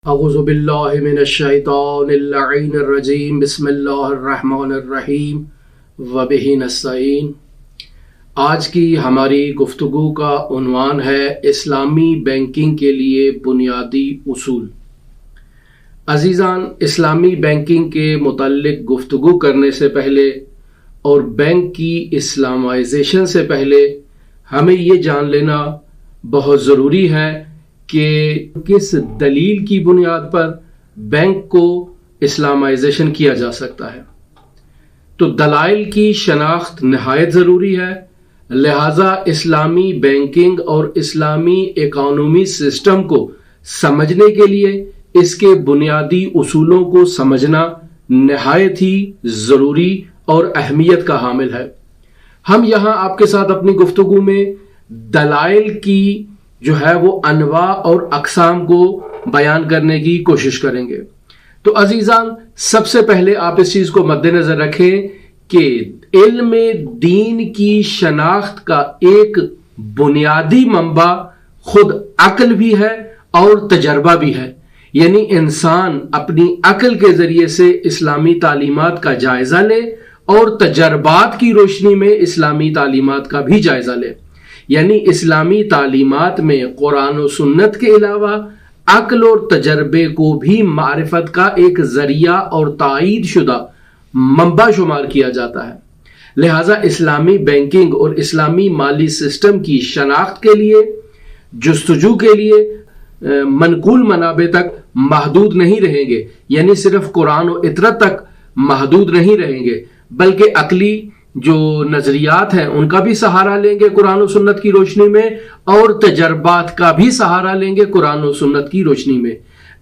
اعوذ باللہ من الشیطان اللعین الرجیم بسم اللہ الرحمن الرحیم وبہ نستعین۔ آج کی ہماری گفتگو کا عنوان ہے اسلامی بینکنگ کے لیے بنیادی اصول۔ عزیزان، اسلامی بینکنگ کے متعلق گفتگو کرنے سے پہلے اور بینک کی اسلامائزیشن سے پہلے ہمیں یہ جان لینا بہت ضروری ہے کہ کس دلیل کی بنیاد پر بینک کو اسلامائزیشن کیا جا سکتا ہے۔ تو دلائل کی شناخت نہایت ضروری ہے، لہٰذا اسلامی بینکنگ اور اسلامی اکانومی سسٹم کو سمجھنے کے لیے اس کے بنیادی اصولوں کو سمجھنا نہایت ہی ضروری اور اہمیت کا حامل ہے۔ ہم یہاں آپ کے ساتھ اپنی گفتگو میں دلائل کی جو ہے وہ انواع اور اقسام کو بیان کرنے کی کوشش کریں گے۔ تو عزیزان، سب سے پہلے آپ اس چیز کو مد نظر رکھیں کہ علم دین کی شناخت کا ایک بنیادی منبع خود عقل بھی ہے اور تجربہ بھی ہے، یعنی انسان اپنی عقل کے ذریعے سے اسلامی تعلیمات کا جائزہ لے اور تجربات کی روشنی میں اسلامی تعلیمات کا بھی جائزہ لے، یعنی اسلامی تعلیمات میں قرآن و سنت کے علاوہ عقل اور تجربے کو بھی معرفت کا ایک ذریعہ اور تائید شدہ منبع شمار کیا جاتا ہے۔ لہٰذا اسلامی بینکنگ اور اسلامی مالی سسٹم کی شناخت کے لیے، جستجو کے لیے منقول منابع تک محدود نہیں رہیں گے، یعنی صرف قرآن و اطرت تک محدود نہیں رہیں گے، بلکہ عقلی جو نظریات ہیں ان کا بھی سہارا لیں گے قرآن و سنت کی روشنی میں، اور تجربات کا بھی سہارا لیں گے قرآن و سنت کی روشنی میں۔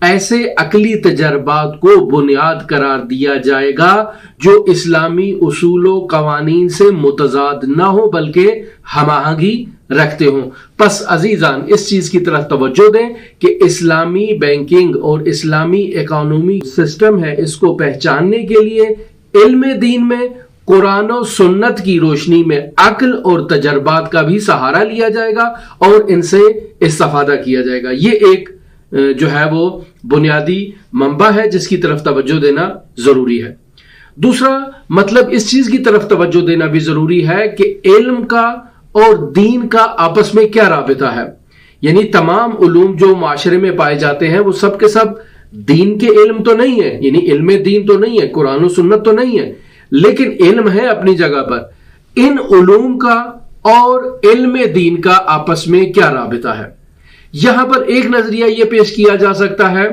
ایسے عقلی تجربات کو بنیاد قرار دیا جائے گا جو اسلامی اصول و قوانین سے متضاد نہ ہو بلکہ ہم آہنگی رکھتے ہوں۔ پس عزیزان، اس چیز کی طرف توجہ دیں کہ اسلامی بینکنگ اور اسلامی اکانومی سسٹم ہے، اس کو پہچاننے کے لیے علم دین میں قرآن و سنت کی روشنی میں عقل اور تجربات کا بھی سہارا لیا جائے گا اور ان سے استفادہ کیا جائے گا۔ یہ ایک جو ہے وہ بنیادی منبع ہے جس کی طرف توجہ دینا ضروری ہے۔ دوسرا مطلب اس چیز کی طرف توجہ دینا بھی ضروری ہے کہ علم کا اور دین کا آپس میں کیا رابطہ ہے، یعنی تمام علوم جو معاشرے میں پائے جاتے ہیں وہ سب کے سب دین کے علم تو نہیں ہے، یعنی علم دین تو نہیں ہے، قرآن و سنت تو نہیں ہے، لیکن علم ہے اپنی جگہ پر۔ ان علوم کا اور علم دین کا آپس میں کیا رابطہ ہے؟ یہاں پر ایک نظریہ یہ پیش کیا جا سکتا ہے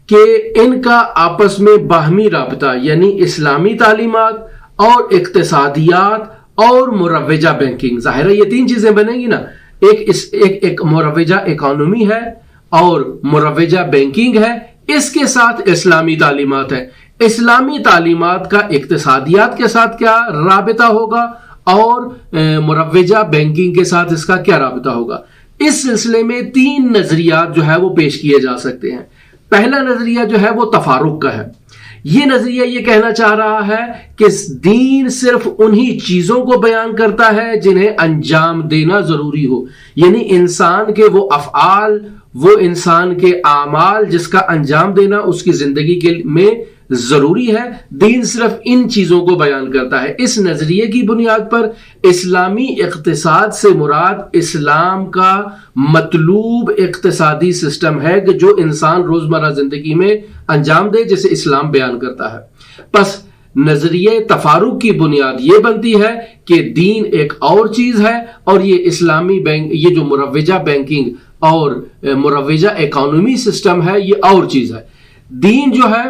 کہ ان کا آپس میں باہمی رابطہ، یعنی اسلامی تعلیمات اور اقتصادیات اور مروجہ بینکنگ۔ ظاہر ہے یہ تین چیزیں بنیں گی نا، ایک مروجہ اکانومی ہے اور مروجہ بینکنگ ہے، اس کے ساتھ اسلامی تعلیمات ہے۔ اسلامی تعلیمات کا اقتصادیات کے ساتھ کیا رابطہ ہوگا اور مروجہ بینکنگ کے ساتھ اس کا کیا رابطہ ہوگا؟ اس سلسلے میں تین نظریات جو ہے وہ پیش کیے جا سکتے ہیں۔ پہلا نظریہ جو ہے وہ تفارق کا ہے۔ یہ نظریہ یہ کہنا چاہ رہا ہے کہ دین صرف انہی چیزوں کو بیان کرتا ہے جنہیں انجام دینا ضروری ہو، یعنی انسان کے وہ افعال، وہ انسان کے اعمال جس کا انجام دینا اس کی زندگی میں ضروری ہے، دین صرف ان چیزوں کو بیان کرتا ہے۔ اس نظریے کی بنیاد پر اسلامی اقتصاد سے مراد اسلام کا مطلوب اقتصادی سسٹم ہے کہ جو انسان روزمرہ زندگی میں انجام دے، جسے اسلام بیان کرتا ہے۔ پس نظریہ تفارق کی بنیاد یہ بنتی ہے کہ دین ایک اور چیز ہے اور یہ اسلامی بینک، یہ جو مروجہ بینکنگ اور مروجہ اکانومی سسٹم ہے یہ اور چیز ہے۔ دین جو ہے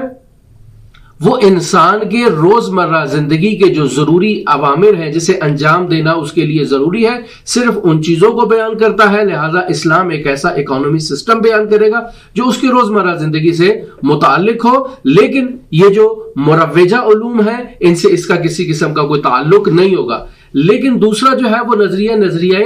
وہ انسان کے روزمرہ زندگی کے جو ضروری عوامر ہیں جسے انجام دینا اس کے لیے ضروری ہے، صرف ان چیزوں کو بیان کرتا ہے۔ لہٰذا اسلام ایک ایسا اکانومی سسٹم بیان کرے گا جو اس کی روزمرہ زندگی سے متعلق ہو، لیکن یہ جو مروجہ علوم ہیں ان سے اس کا کسی قسم کا کوئی تعلق نہیں ہوگا۔ لیکن دوسرا جو ہے وہ نظریہ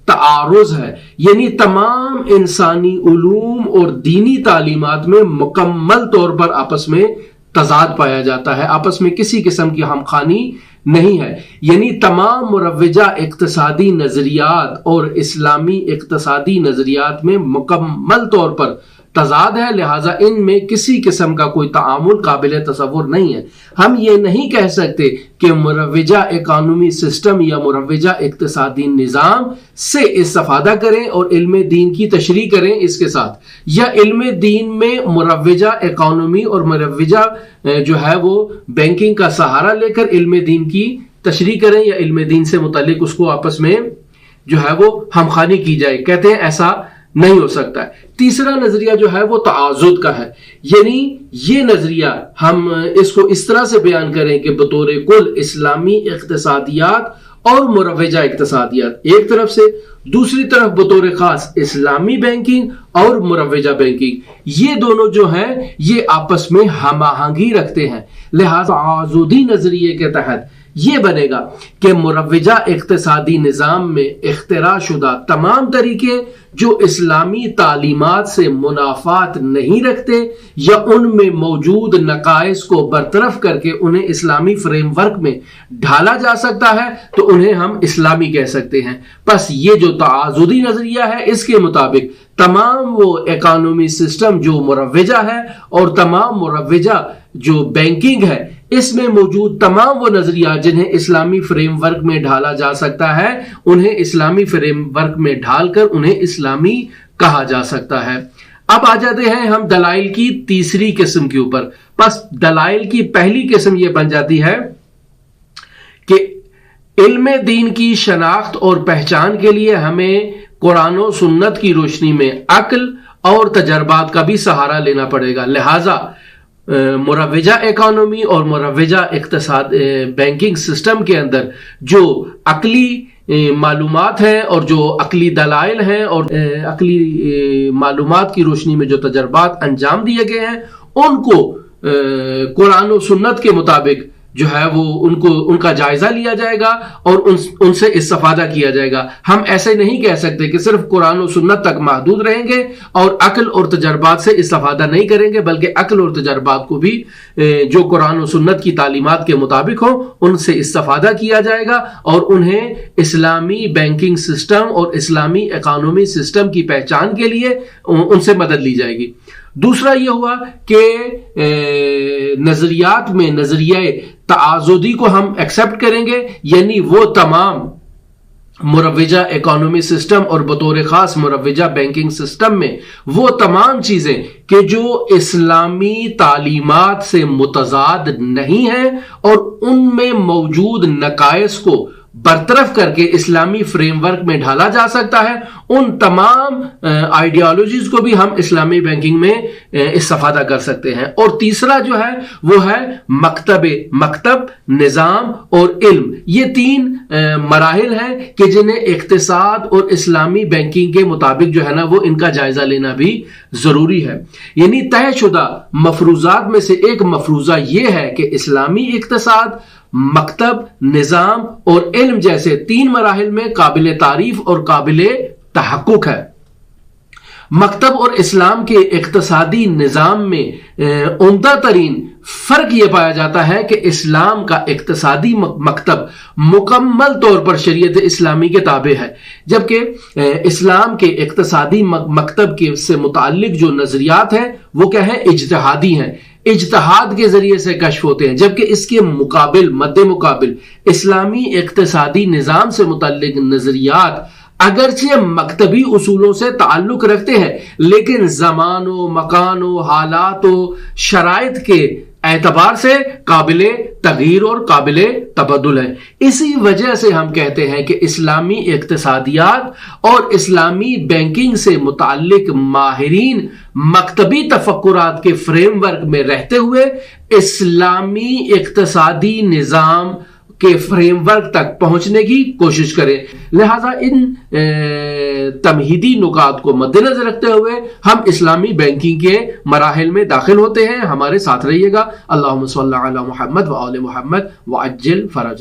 تعارض ہے، یعنی تمام انسانی علوم اور دینی تعلیمات میں مکمل طور پر آپس میں تضاد پایا جاتا ہے، آپس میں کسی قسم کی ہم خوانی نہیں ہے، یعنی تمام مروجہ اقتصادی نظریات اور اسلامی اقتصادی نظریات میں مکمل طور پر تضاد ہے، لہٰذا ان میں کسی قسم کا کوئی تعامل قابل تصور نہیں ہے۔ ہم یہ نہیں کہہ سکتے کہ مروجہ اکانومی سسٹم یا مروجہ اقتصادی نظام سے استفادہ کریں اور علم دین کی تشریح کریں اس کے ساتھ، یا علم دین میں مروجہ اکانومی اور مروجہ جو ہے وہ بینکنگ کا سہارا لے کر علم دین کی تشریح کریں یا علم دین سے متعلق اس کو آپس میں جو ہے وہ ہم خوانی کی جائے۔ کہتے ہیں ایسا نہیں ہو سکتا ہے۔ تیسرا نظریہ جو ہے وہ تعاضد کا ہے، یعنی یہ نظریہ ہم اس کو اس طرح سے بیان کریں کہ بطور کل اسلامی اقتصادیات اور مروجہ اقتصادیات ایک طرف سے، دوسری طرف بطور خاص اسلامی بینکنگ اور مروجہ بینکنگ، یہ دونوں جو ہیں یہ آپس میں ہم آہنگی رکھتے ہیں۔ لہذا تعاضدی نظریے کے تحت یہ بنے گا کہ مروجہ اقتصادی نظام میں اختراع شدہ تمام طریقے جو اسلامی تعلیمات سے منافات نہیں رکھتے یا ان میں موجود نقائص کو برطرف کر کے انہیں اسلامی فریم ورک میں ڈھالا جا سکتا ہے تو انہیں ہم اسلامی کہہ سکتے ہیں۔ پس یہ جو تعاضدی نظریہ ہے اس کے مطابق تمام وہ اکانومی سسٹم جو مروجہ ہے اور تمام مروجہ جو بینکنگ ہے، اس میں موجود تمام وہ نظریات جنہیں اسلامی فریم ورک میں ڈھالا جا سکتا ہے انہیں اسلامی فریم ورک میں ڈھال کر انہیں اسلامی کہا جا سکتا ہے۔ اب آ جاتے ہیں ہم دلائل کی تیسری قسم کے اوپر۔ پس دلائل کی پہلی قسم یہ بن جاتی ہے کہ علم دین کی شناخت اور پہچان کے لیے ہمیں قرآن و سنت کی روشنی میں عقل اور تجربات کا بھی سہارا لینا پڑے گا۔ لہٰذا مروجہ اکانومی اور مروجہ اقتصاد بینکنگ سسٹم کے اندر جو عقلی معلومات ہیں اور جو عقلی دلائل ہیں اور عقلی معلومات کی روشنی میں جو تجربات انجام دیے گئے ہیں ان کو قرآن و سنت کے مطابق جو ہے وہ ان کا جائزہ لیا جائے گا اور ان سے استفادہ کیا جائے گا۔ ہم ایسے نہیں کہہ سکتے کہ صرف قرآن و سنت تک محدود رہیں گے اور عقل اور تجربات سے استفادہ نہیں کریں گے، بلکہ عقل اور تجربات کو بھی جو قرآن و سنت کی تعلیمات کے مطابق ہوں ان سے استفادہ کیا جائے گا اور انہیں اسلامی بینکنگ سسٹم اور اسلامی اکانومی سسٹم کی پہچان کے لیے ان سے مدد لی جائے گی۔ دوسرا یہ ہوا کہ نظریات میں نظریہ تعاضدی کو ہم ایکسپٹ کریں گے، یعنی وہ تمام مروجہ اکانومی سسٹم اور بطور خاص مروجہ بینکنگ سسٹم میں وہ تمام چیزیں کہ جو اسلامی تعلیمات سے متضاد نہیں ہیں اور ان میں موجود نقائص کو برطرف کر کے اسلامی فریم ورک میں ڈھالا جا سکتا ہے، ان تمام آئیڈیالوجیز کو بھی ہم اسلامی بینکنگ میں استفادہ کر سکتے ہیں۔ اور تیسرا جو ہے وہ ہے مکتب، نظام اور علم۔ یہ تین مراحل ہیں کہ جنہیں اقتصاد اور اسلامی بینکنگ کے مطابق جو ہے نا وہ ان کا جائزہ لینا بھی ضروری ہے۔ یعنی طے شدہ مفروضات میں سے ایک مفروضہ یہ ہے کہ اسلامی اقتصاد، مکتب، نظام اور علم جیسے تین مراحل میں قابل تعریف اور قابل تحقق ہے۔ مکتب اور اسلام کے اقتصادی نظام میں عمدہ ترین فرق یہ پایا جاتا ہے کہ اسلام کا اقتصادی مکتب مکمل طور پر شریعت اسلامی کے تابع ہے، جبکہ اسلام کے اقتصادی مکتب کے سے متعلق جو نظریات ہیں وہ کیا ہیں؟ اجتہادی ہیں، اجتہاد کے ذریعے سے کشف ہوتے ہیں، جبکہ اس کے مد مقابل اسلامی اقتصادی نظام سے متعلق نظریات اگرچہ مکتبی اصولوں سے تعلق رکھتے ہیں لیکن زمان و مکان و حالات و شرائط کے اعتبار سے قابل تغییر اور قابل تبدل ہے۔ اسی وجہ سے ہم کہتے ہیں کہ اسلامی اقتصادیات اور اسلامی بینکنگ سے متعلق ماہرین مکتبی تفکرات کے فریم ورک میں رہتے ہوئے اسلامی اقتصادی نظام کے فریم ورک تک پہنچنے کی کوشش کریں۔ لہذا ان تمہیدی نکات کو مد نظر رکھتے ہوئے ہم اسلامی بینکنگ کے مراحل میں داخل ہوتے ہیں۔ ہمارے ساتھ رہیے گا۔ اللہم صلی علی محمد و آل محمد وعجل فرج